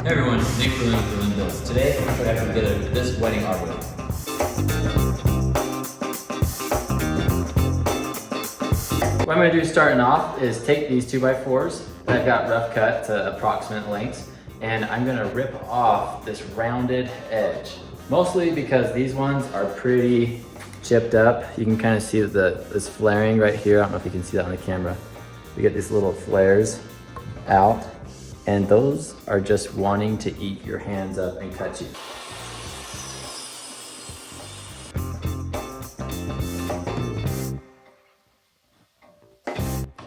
Hey everyone, Nick from Doing Builds. Today I'm going to show you how to put together this wedding arbor. What I'm going to do starting off is take these 2x4s that I've got rough cut to approximate lengths, and I'm going to rip off this rounded edge. Mostly because these ones are pretty chipped up. You can kind of see this flaring right here. I don't know if you can see that on the camera. We get these little flares out, and those are just wanting to eat your hands up and cut you.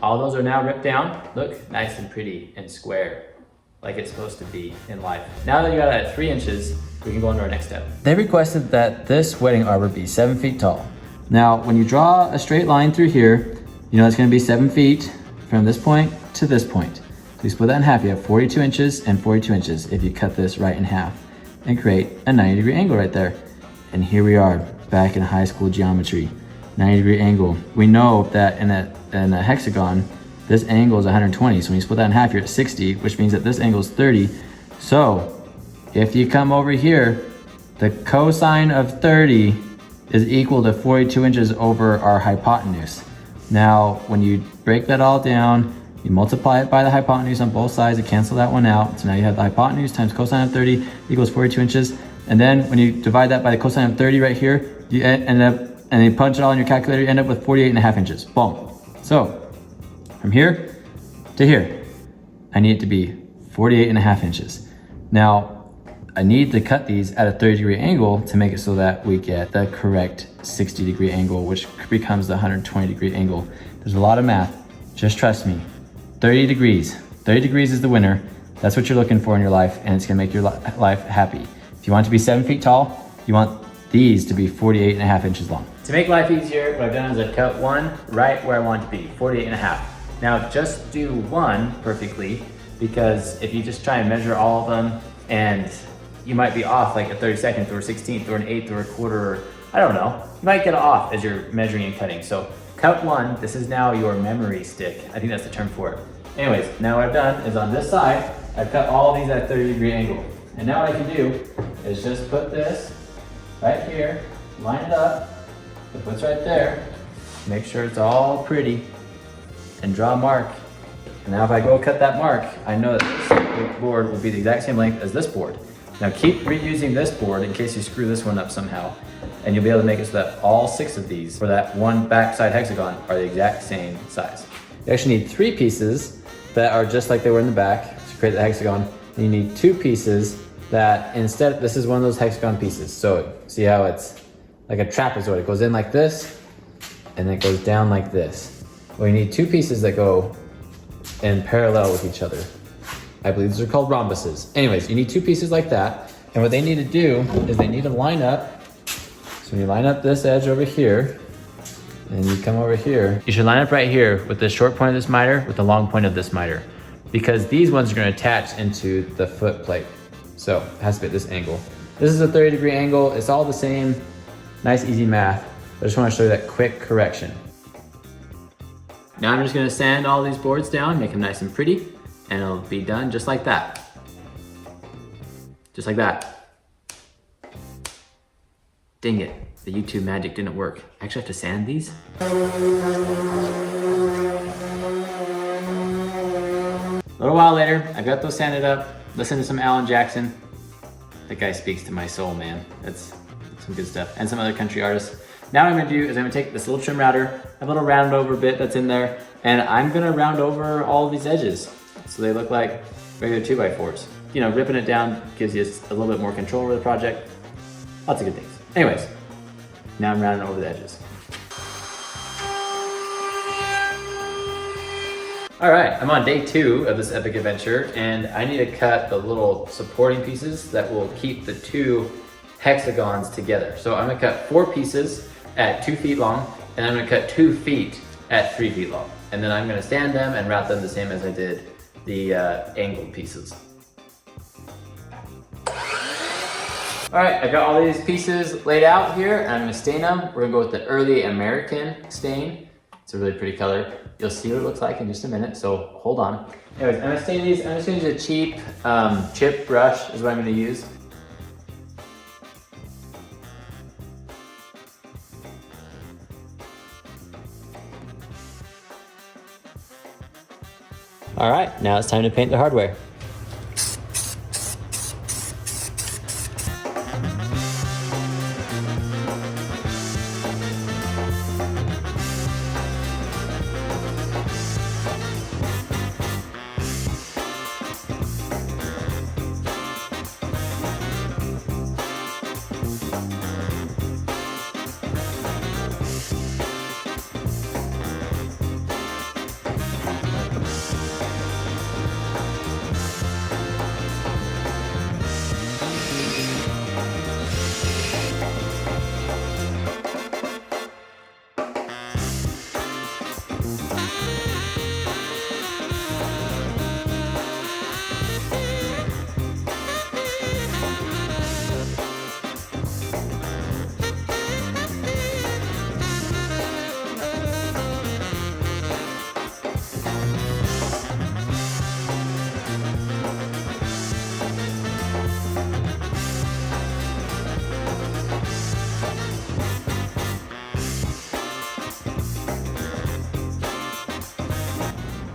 All those are now ripped down. Look, nice and pretty and square, like it's supposed to be in life. Now that you got it at 3 inches, we can go on to our next step. They requested that this wedding arbor be 7 feet tall. Now, when you draw a straight line through here, you know it's gonna be 7 feet from this point to this point. So you split that in half. You have 42 inches and 42 inches if you cut this right in half and create a 90-degree angle right there. And here we are back in high school geometry, 90-degree angle. We know that in a hexagon, this angle is 120. So when you split that in half, you're at 60, which means that this angle is 30. So if you come over here, the cosine of 30 is equal to 42 inches over our hypotenuse. Now, when you break that all down, you multiply it by the hypotenuse on both sides to cancel that one out. So now you have the hypotenuse times cosine of 30 equals 42 inches. And then when you divide that by the cosine of 30 right here, you end up, and you punch it all in your calculator, you end up with 48.5 inches. Boom. So from here to here, I need it to be 48.5 inches. Now, I need to cut these at a 30-degree angle to make it so that we get the correct 60-degree angle, which becomes the 120-degree angle. There's a lot of math, just trust me. 30 degrees. 30 degrees is the winner. That's what you're looking for in your life, and it's gonna make your life happy. If you want it to be 7 feet tall, you want these to be 48.5 inches long. To make life easier, what I've done is I've cut one right where I want it to be, 48.5. Now just do one perfectly, because if you just try and measure all of them, and you might be off like a 32nd or a 16th or an 1/8 or a quarter, or I don't know. You might get off as you're measuring and cutting. So cut one. This is now your memory stick. I think that's the term for it. Anyways, now what I've done is on this side, I've cut all these at a 30-degree angle. And now what I can do is just put this right here, line it up, it puts right there, make sure it's all pretty, and draw a mark. And now if I go cut that mark, I know that this board will be the exact same length as this board. Now keep reusing this board in case you screw this one up somehow, and you'll be able to make it so that all 6 of these for that one backside hexagon are the exact same size. You actually need 3 pieces that are just like they were in the back to create the hexagon. And you need 2 pieces that instead, this is one of those hexagon pieces. So see how it's like a trapezoid. It goes in like this, and it goes down like this. Well, you need 2 pieces that go in parallel with each other. I believe these are called rhombuses. Anyways, you need 2 pieces like that. And what they need to do is they need to line up. So when you line up this edge over here, and you come over here, you should line up right here with the short point of this miter with the long point of this miter, because these ones are going to attach into the foot plate. So it has to be at this angle. This is a 30-degree angle. It's all the same. Nice, easy math. I just want to show you that quick correction. Now I'm just going to sand all these boards down, make them nice and pretty, and it'll be done just like that. Just like that. Dang it, the YouTube magic didn't work. I actually have to sand these. A little while later, I got those sanded up. Listen to some Alan Jackson. That guy speaks to my soul, man. That's some good stuff. And some other country artists. Now what I'm gonna do is I'm gonna take this little trim router, a little round over bit that's in there, and I'm gonna round over all of these edges so they look like regular 2x4s. You know, ripping it down gives you a little bit more control over the project. Lots of good things. Anyways, now I'm rounding over the edges. All right, I'm on day 2 of this epic adventure, and I need to cut the little supporting pieces that will keep the 2 hexagons together. So I'm gonna cut 4 pieces at 2 feet long, and I'm gonna cut 2 feet at 3 feet long. And then I'm gonna stand them and route them the same as I did the angled pieces. All right, I got all these pieces laid out here, and I'm gonna stain them. We're gonna go with the early American stain. It's a really pretty color. You'll see what it looks like in just a minute, so hold on. Anyways, I'm gonna use a cheap chip brush is what I'm gonna use. All right, now it's time to paint the hardware.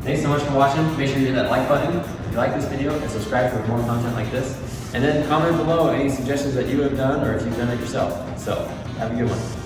Thanks so much for watching. Make sure you hit that like button if you like this video and subscribe for more content like this. And then comment below any suggestions that you have done or if you've done it yourself. So, have a good one.